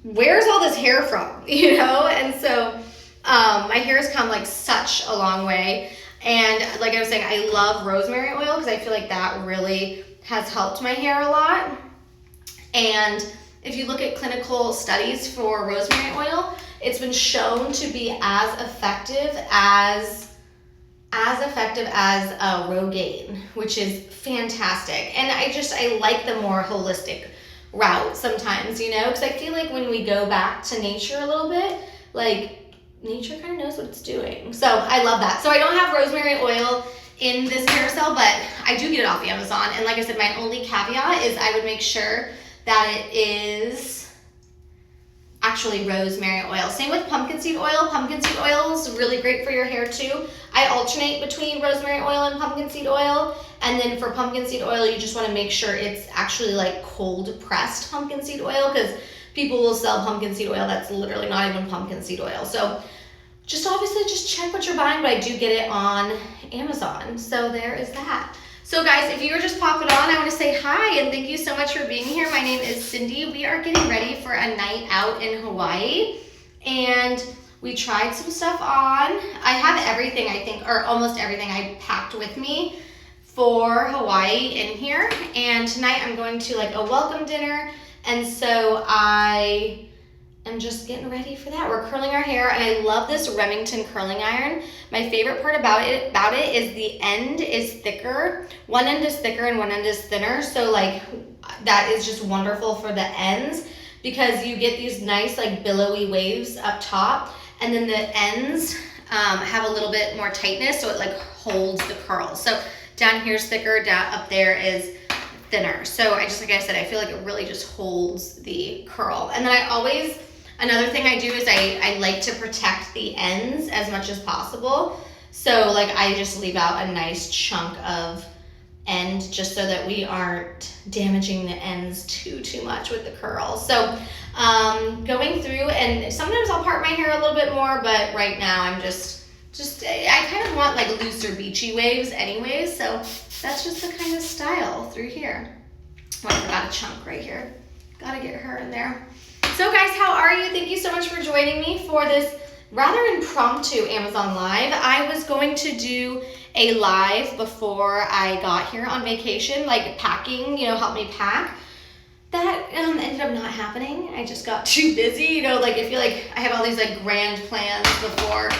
A: where's all this hair from? You know? And so my hair has come like such a long way. And like I was saying, I love rosemary oil because I feel like that really has helped my hair a lot. And if you look at clinical studies for rosemary oil, it's been shown to be as effective as Rogaine, which is fantastic. And I like the more holistic route sometimes, you know, because I feel like when we go back to nature a little bit, like nature kind of knows what it's doing. So I love that. So I don't have rosemary oil in this carousel, but I do get it off Amazon. And like I said, my only caveat is I would make sure that it is actually rosemary oil. Same with pumpkin seed oil. Pumpkin seed oil is really great for your hair too. I alternate between rosemary oil and pumpkin seed oil. And then for pumpkin seed oil, you just want to make sure it's actually like cold pressed pumpkin seed oil, because people will sell pumpkin seed oil that's literally not even pumpkin seed oil. So just obviously just check what you're buying, but I do get it on Amazon. So there is that. So guys, if you were just popping on, I want to say hi and thank you so much for being here. My name is Cindy. We are getting ready for a night out in Hawaii, and we tried some stuff on. I have everything, I think, or almost everything I packed with me for Hawaii in here. And tonight I'm going to like a welcome dinner, and so I am just getting ready for that. We're curling our hair, and I love this Remington curling iron. My favorite part about it is the end is thicker. One end is thicker and one end is thinner. So like that is just wonderful for the ends, because you get these nice like billowy waves up top, and then the ends have a little bit more tightness, so it like holds the curls. So down here is thicker, down up there is thinner. So I just, like I said, I feel like it really just holds the curl. And then another thing I do is I like to protect the ends as much as possible. So like I just leave out a nice chunk of end just so that we aren't damaging the ends too much with the curls. So going through, and sometimes I'll part my hair a little bit more, but right now I'm just I kind of want like looser beachy waves anyways. So that's just the kind of style through here. Oh, I forgot a chunk right here. Gotta get her in there. So guys, how are you? Thank you so much for joining me for this rather impromptu Amazon Live. I was going to do a live before I got here on vacation, like packing, you know, help me pack. That ended up not happening. I just got too busy, you know, like I feel like I have all these like grand plans before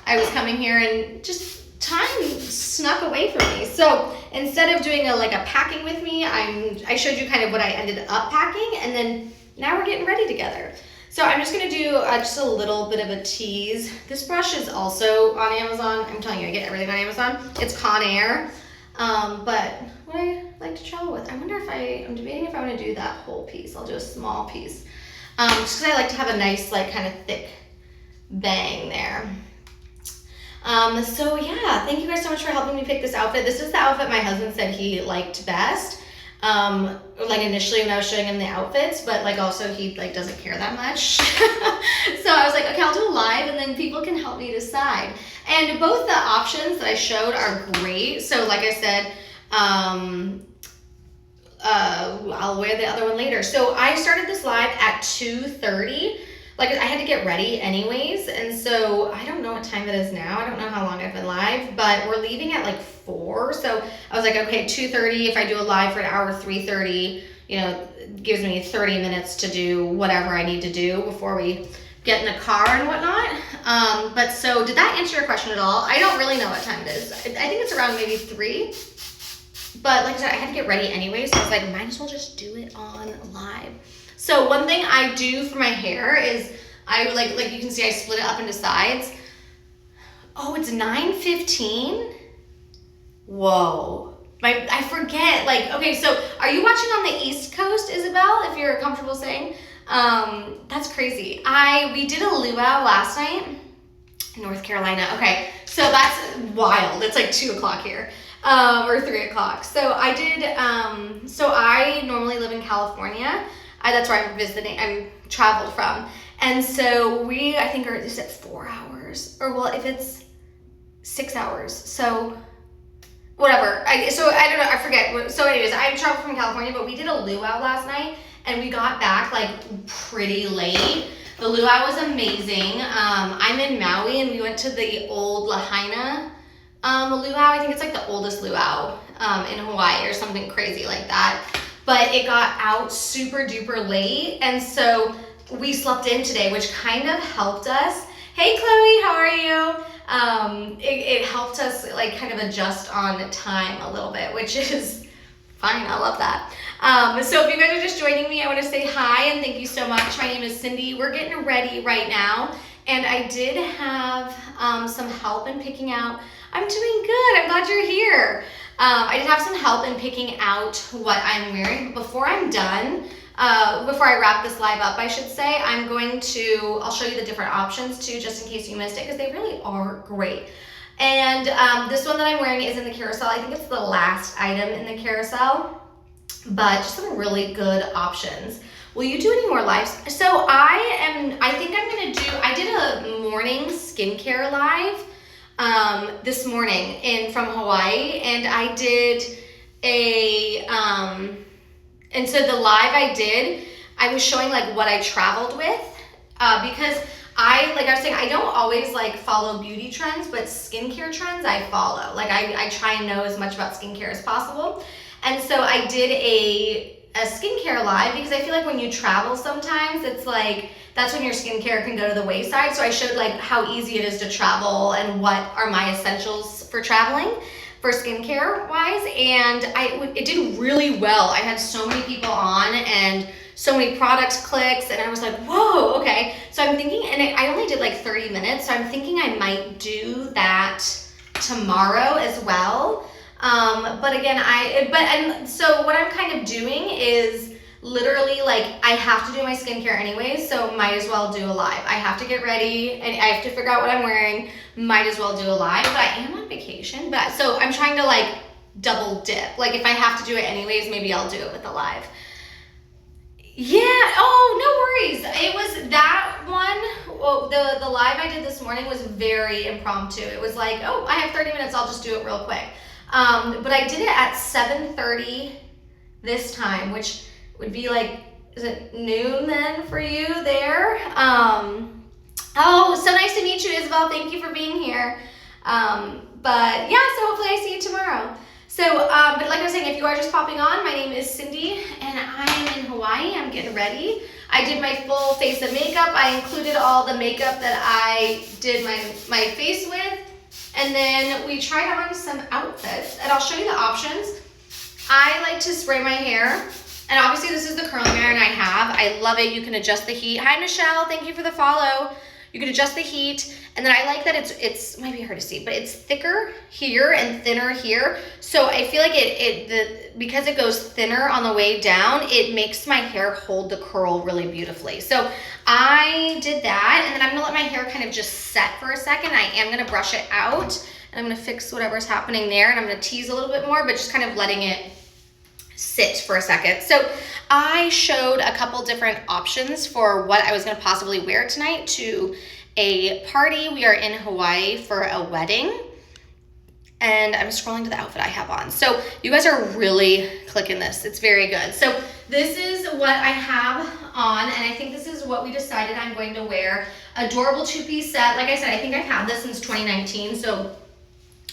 A: I was coming here and just time snuck away from me. So instead of doing a packing with me, I showed you kind of what I ended up packing, and then now we're getting ready together. So I'm just gonna do just a little bit of a tease. This brush is also on Amazon. I'm telling you, I get everything on Amazon. It's Conair, but what I like to travel with. I wonder if I'm debating if I want to do that whole piece. I'll do a small piece, just because I like to have a nice, like, kind of thick bang there. So yeah, thank you guys so much for helping me pick this outfit. This is the outfit my husband said he liked best. Like initially when I was showing him the outfits, but like also he like doesn't care that much. So I was like, okay, I'll do a live and then people can help me decide. And both the options that I showed are great. So like I said, I'll wear the other one later. So I started this live at 2:30. Like I had to get ready anyways, and so I don't know what time it is now. I don't know how long I've been live, but we're leaving at like 4. So I was like, okay, 2:30. If I do a live for an hour, 3:30, it gives me 30 minutes to do whatever I need to do before we get in the car and whatnot. But so did that answer your question at all? I don't really know what time it is. I think it's around maybe 3. But like I said, I had to get ready anyway, so I was like, might as well just do it on live. So one thing I do for my hair is I like you can see I split it up into sides. Oh, it's 9:15. Whoa. I forget. Like, okay, so are you watching on the East Coast, Isabel, if you're comfortable saying? That's crazy. We did a luau last night in North Carolina. Okay, so that's wild. It's like 2 o'clock here. Or 3 o'clock. So I did, so I normally live in California. That's where I'm traveled from. And so I think is it 4 hours? Or well, if it's 6 hours. So whatever. I don't know, I forget. So anyways, I traveled from California, but we did a luau last night and we got back like pretty late. The luau was amazing. I'm in Maui and we went to the old Lahaina luau. I think it's like the oldest luau in Hawaii or something crazy like that. But it got out super duper late, and so we slept in today, which kind of helped us. Hey Chloe, how are you? It helped us like kind of adjust on time a little bit, which is fine. I love that. So if you guys are just joining me, I want to say hi and thank you so much. My name is Cindy. We're getting ready right now, and I did have some help in picking out. I'm doing good. I'm glad you're here. I did have some help in picking out what I'm wearing. But before I'm done, before I wrap this live up, I should say, I'll show you the different options too, just in case you missed it, because they really are great. And this one that I'm wearing is in the carousel. I think it's the last item in the carousel, but just some really good options. Will you do any more lives? So I did a morning skincare live this morning from Hawaii, and I did and so the live I was showing like what I traveled with, because I was saying, I don't always like follow beauty trends, but skincare trends I follow. Like I try and know as much about skincare as possible. And so I did a skincare live because I feel like when you travel sometimes it's like, that's when your skincare can go to the wayside. So I showed like how easy it is to travel and what are my essentials for traveling for skincare wise. And it did really well. I had so many people on and so many products clicks, and I was like, whoa, okay. So I'm thinking, and I only did like 30 minutes. So I'm thinking I might do that tomorrow as well. But again, so what I'm kind of doing is literally like, I have to do my skincare anyways, so might as well do a live. I have to get ready and I have to figure out what I'm wearing, might as well do a live, but I am on vacation, so I'm trying to like double dip. Like if I have to do it anyways, maybe I'll do it with a live. Yeah, oh, no worries. It was that one, well, the live I did this morning was very impromptu. It was like, oh, I have 30 minutes, I'll just do it real quick. But I did it at 7:30 this time, which would be like, is it noon then for you there? Oh, so nice to meet you, Isabel. Thank you for being here. But yeah, so hopefully I see you tomorrow. So, but like I was saying, if you are just popping on, my name is Cindy and I'm in Hawaii. I'm getting ready. I did my full face of makeup. I included all the makeup that I did my face with. And then we tried on some outfits, and I'll show you the options. I like to spray my hair, and obviously this is the curling iron I have. I love it. You can adjust the heat. Hi, Michelle. Thank you for the follow. You can adjust the heat, and then I like that it's might be hard to see, but it's thicker here and thinner here. So I feel like because it goes thinner on the way down, it makes my hair hold the curl really beautifully. So I did that, and then I'm gonna let my hair kind of just set for a second. I am gonna brush it out, and I'm gonna fix whatever's happening there, and I'm gonna tease a little bit more, but just kind of letting it sit for a second. So I showed a couple different options for what I was going to possibly wear tonight to a party. We are in Hawaii for a wedding, and I'm scrolling to the outfit I have on. So you guys are really clicking this. It's very good. So this is what I have on, and I think this is what we decided I'm going to wear. Adorable two-piece set. Like I said, I think I've had this since 2019, so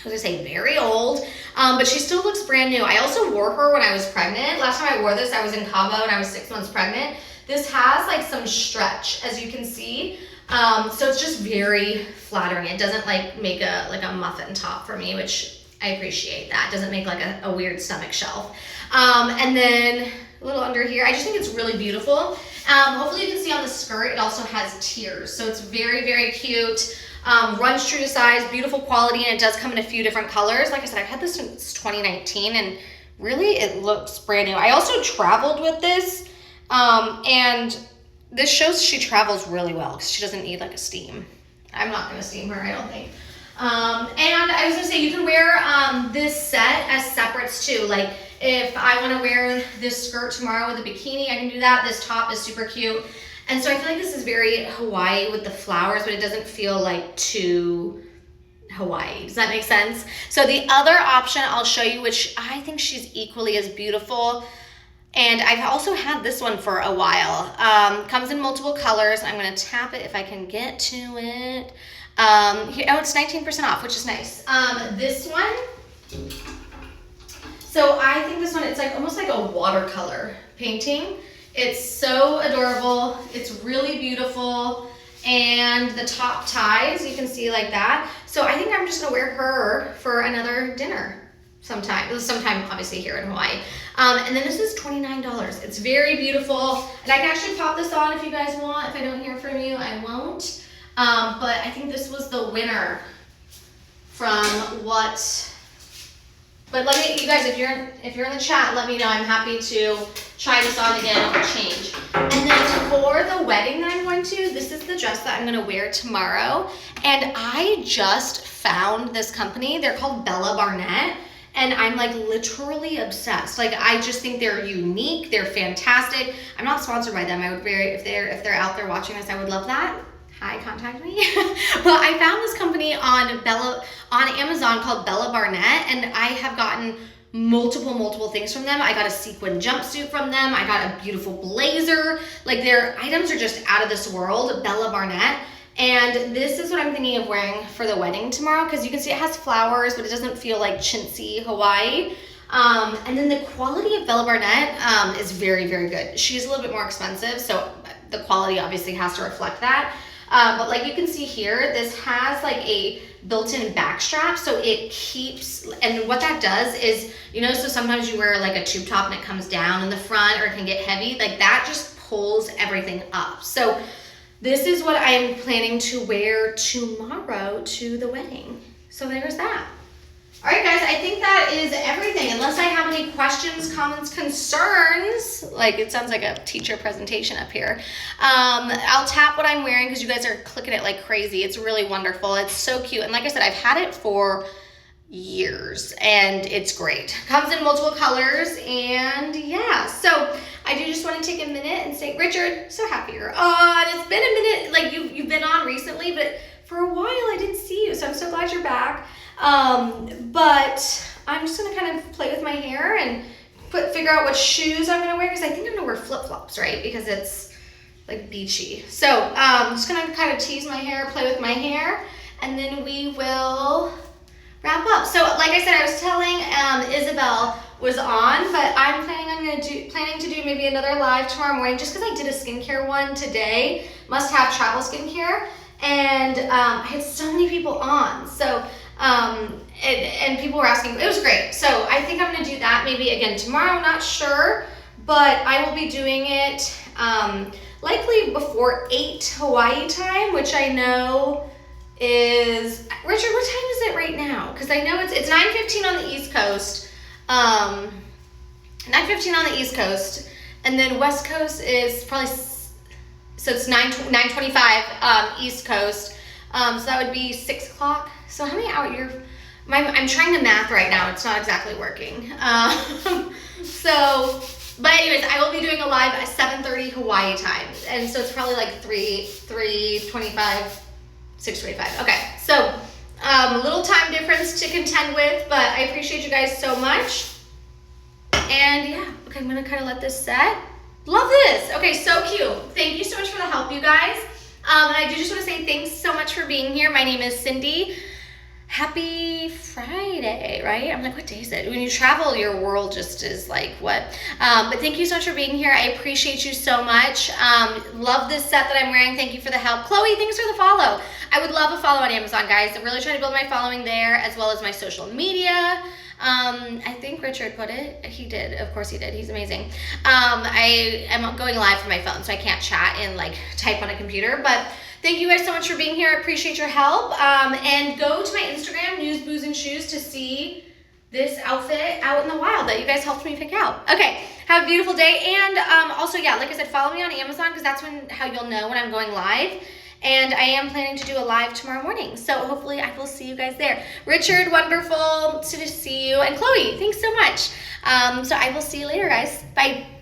A: I was gonna say very old, but she still looks brand new. I also wore her when I was pregnant. Last time I wore this, I was in Cabo and I was 6 months pregnant. This has like some stretch, as you can see. So it's just very flattering. It doesn't like make a muffin top for me, which I appreciate that. It doesn't make like a weird stomach shelf. And then a little under here, I just think it's really beautiful. Hopefully you can see on the skirt, it also has tiers. So it's very, very cute. Runs true to size, beautiful quality, and it does come in a few different colors. Like I said, I've had this since 2019, and really it looks brand new. I also traveled with this, and this shows she travels really well because she doesn't need like a steam. I'm not gonna steam her, I don't think. And I was gonna say, you can wear this set as separates too. Like if I wanna wear this skirt tomorrow with a bikini, I can do that. This top is super cute. And so I feel like this is very Hawaii with the flowers, but it doesn't feel like too Hawaii. Does that make sense? So the other option I'll show you, which I think she's equally as beautiful, and I've also had this one for a while. Comes in multiple colors. I'm gonna tap it if I can get to it. Here, oh, it's 19% off, which is nice. This one, so I think this one, it's like almost like a watercolor painting. It's so adorable. It's really beautiful. And the top ties, you can see like that. So I think I'm just gonna wear her for another dinner sometime obviously here in Hawaii. And then this is $29. It's very beautiful. And I can actually pop this on if you guys want. If I don't hear from you, I won't. But I think this was the winner from what. But let me, you guys, if you're in the chat, let me know. I'm happy to try this on again or change. And then for the wedding that I'm going to, this is the dress that I'm gonna wear tomorrow. And I just found this company. They're called Bella Barnett. And I'm like literally obsessed. Like I just think they're unique. They're fantastic. I'm not sponsored by them. I would if they're out there watching this, I would love that. Hi, contact me. But I found this company on Amazon called Bella Barnett, and I have gotten multiple things from them. I got a sequin jumpsuit from them. I got a beautiful blazer. Like their items are just out of this world. Bella Barnett. And this is what I'm thinking of wearing for the wedding tomorrow, because you can see it has flowers, but it doesn't feel like chintzy Hawaii. And then the quality of Bella Barnett is very, very good. She's a little bit more expensive, so the quality obviously has to reflect that. But like you can see here, this has like a built-in back strap, so it keeps, and what that does is, you know, so sometimes you wear like a tube top and it comes down in the front or it can get heavy, like that just pulls everything up. So this is what I am planning to wear tomorrow to the wedding. So there's that. All right, guys, I think that is everything. Unless I have any questions, comments, concerns, like it sounds like a teacher presentation up here. I'll tap what I'm wearing because you guys are clicking it like crazy. It's really wonderful. It's so cute. And like I said, I've had it for years and it's great. Comes in multiple colors, and yeah. So I do just want to take a minute and say, Richard, so happy you're on. It's been a minute, like you've been on recently, but for a while I didn't see you. So I'm so glad you're back. But I'm just gonna kind of play with my hair and figure out what shoes I'm gonna wear, because I think I'm gonna wear flip-flops, right? Because it's like beachy. So I'm just gonna kind of tease my hair, play with my hair, and then we will wrap up. So like I said, I was telling Isabel Isabel was on, but I'm planning to do maybe another live tomorrow morning just because I did a skincare one today, Must Have Travel Skincare, and I had so many people on. So and people were asking, it was great. So I think I'm gonna do that maybe again tomorrow, not sure, but I will be doing it likely before 8 Hawaii time, which I know is, Richard, what time is it right now? Because I know it's 9:15 on the East Coast. 9:15 on the East Coast, and then West Coast is probably, so it's 9:25 East Coast. So that would be 6 o'clock. So how many hours I'm trying to math right now. It's not exactly working. But anyways, I will be doing a live at 7:30 Hawaii time. And so it's probably like 3:25, 6:25. Okay, so a little time difference to contend with, but I appreciate you guys so much. And yeah, okay, I'm gonna kind of let this set. Love this. Okay, so cute. Thank you so much for the help, you guys. And I do just want to say thanks so much for being here. My name is Cindy. Happy Friday, right? I'm like, what day is it? When you travel, your world just is like, what? But thank you so much for being here. I appreciate you so much. Love this set that I'm wearing. Thank you for the help. Chloe, thanks for the follow. I would love a follow on Amazon, guys. I'm really trying to build my following there, as well as my social media. I think Richard put it. He did. Of course he did. He's amazing. I am going live from my phone, so I can't chat and like type on a computer, but thank you guys so much for being here. I appreciate your help. And go to my Instagram, News, Booze, and Shoes, to see this outfit out in the wild that you guys helped me pick out. Okay, have a beautiful day. And also, yeah, like I said, follow me on Amazon, because that's how you'll know when I'm going live. And I am planning to do a live tomorrow morning. So hopefully I will see you guys there. Richard, wonderful to see you. And Chloe, thanks so much. So I will see you later, guys. Bye.